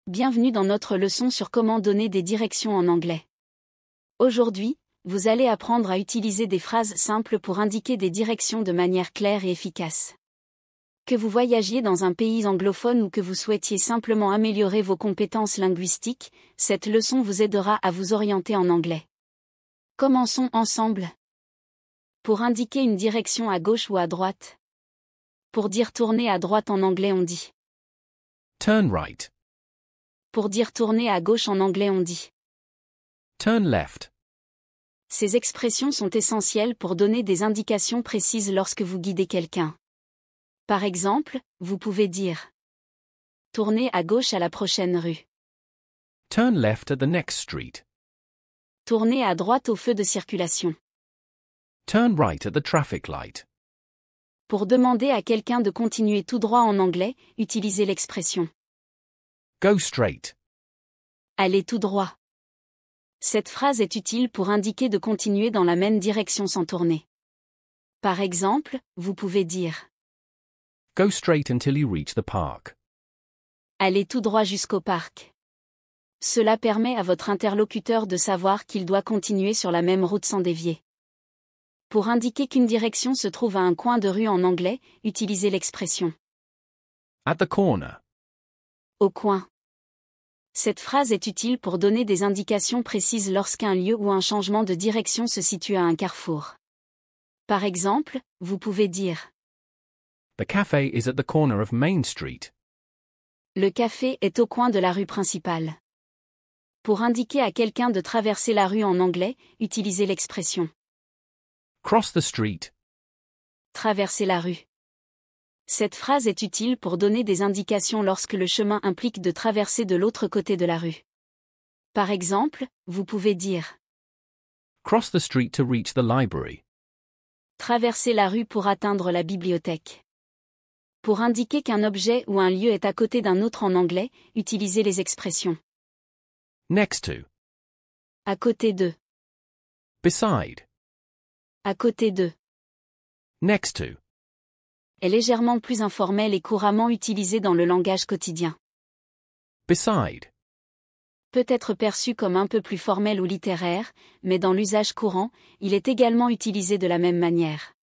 Bienvenue dans notre leçon sur comment donner des directions en anglais. Aujourd'hui, vous allez apprendre à utiliser des phrases simples pour indiquer des directions de manière claire et efficace. Que vous voyagiez dans un pays anglophone ou que vous souhaitiez simplement améliorer vos compétences linguistiques, cette leçon vous aidera à vous orienter en anglais. Commençons ensemble. Pour indiquer une direction à gauche ou à droite. Pour dire tourner à droite en anglais on dit Turn right. Pour dire tourner à gauche en anglais on dit Turn left. Ces expressions sont essentielles pour donner des indications précises lorsque vous guidez quelqu'un. Par exemple, vous pouvez dire tournez à gauche à la prochaine rue. Turn left at the next street. Tournez à droite au feu de circulation. Turn right at the traffic light. Pour demander à quelqu'un de continuer tout droit en anglais, utilisez l'expression Go straight. allez tout droit. Cette phrase est utile pour indiquer de continuer dans la même direction sans tourner. Par exemple, vous pouvez dire Go straight until you reach the park. allez tout droit jusqu'au parc. Cela permet à votre interlocuteur de savoir qu'il doit continuer sur la même route sans dévier. Pour indiquer qu'une direction se trouve à un coin de rue en anglais, utilisez l'expression At the corner. au coin. Cette phrase est utile pour donner des indications précises lorsqu'un lieu ou un changement de direction se situe à un carrefour. Par exemple, vous pouvez dire The cafe is at the corner of Main Street. le café est au coin de la rue principale. Pour indiquer à quelqu'un de traverser la rue en anglais, utilisez l'expression Cross the street. traverser la rue. Cette phrase est utile pour donner des indications lorsque le chemin implique de traverser de l'autre côté de la rue. Par exemple, vous pouvez dire Cross the street to reach the library. traverser la rue pour atteindre la bibliothèque. Pour indiquer qu'un objet ou un lieu est à côté d'un autre en anglais, utilisez les expressions Next to. à côté de, Beside. à côté de. Next to. Est légèrement plus informel et couramment utilisé dans le langage quotidien. Beside. Peut être perçu comme un peu plus formel ou littéraire, mais dans l'usage courant, il est également utilisé de la même manière.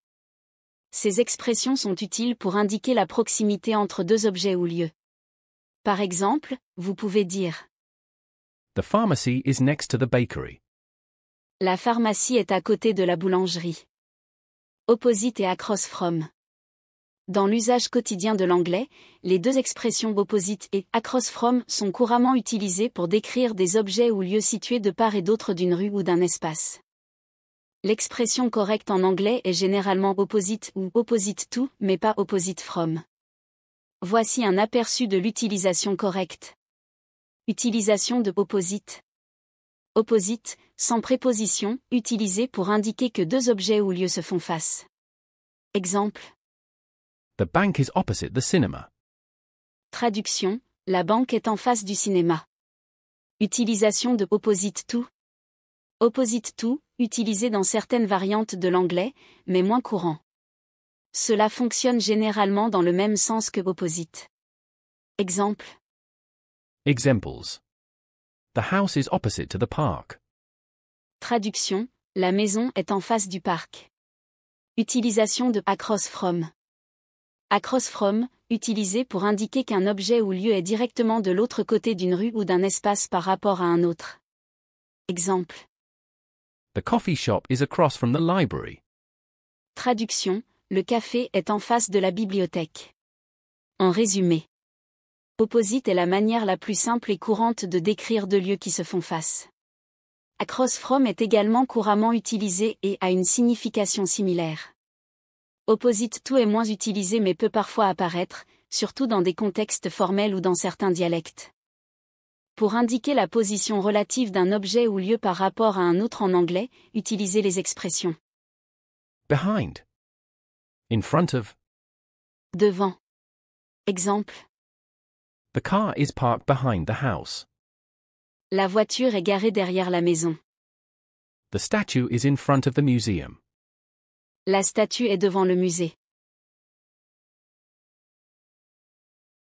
Ces expressions sont utiles pour indiquer la proximité entre deux objets ou lieux. Par exemple, vous pouvez dire The pharmacy is next to the bakery. la pharmacie est à côté de la boulangerie. Opposite et across from. Dans l'usage quotidien de l'anglais, les deux expressions opposite et across from sont couramment utilisées pour décrire des objets ou lieux situés de part et d'autre d'une rue ou d'un espace. L'expression correcte en anglais est généralement opposite ou opposite to, mais pas opposite from. Voici un aperçu de l'utilisation correcte. Utilisation de opposite. Opposite, sans préposition, utilisé pour indiquer que deux objets ou lieux se font face. Exemple. The bank is opposite the cinema. Traduction, la banque est en face du cinéma. Utilisation de opposite to. Opposite to, utilisé dans certaines variantes de l'anglais, mais moins courant. Cela fonctionne généralement dans le même sens que opposite. Exemple. Examples. The house is opposite to the park. Traduction, la maison est en face du parc. Utilisation de across from. Across from, utilisé pour indiquer qu'un objet ou lieu est directement de l'autre côté d'une rue ou d'un espace par rapport à un autre. Exemple. The coffee shop is across from the library. Traduction, le café est en face de la bibliothèque. En résumé, opposite est la manière la plus simple et courante de décrire deux lieux qui se font face. Across from est également couramment utilisé et a une signification similaire. Opposite to est moins utilisé mais peut parfois apparaître, surtout dans des contextes formels ou dans certains dialectes. Pour indiquer la position relative d'un objet ou lieu par rapport à un autre en anglais, utilisez les expressions Behind. In front of. devant. Exemple. The car is parked behind the house. La voiture est garée derrière la maison. The statue is in front of the museum. La statue est devant le musée.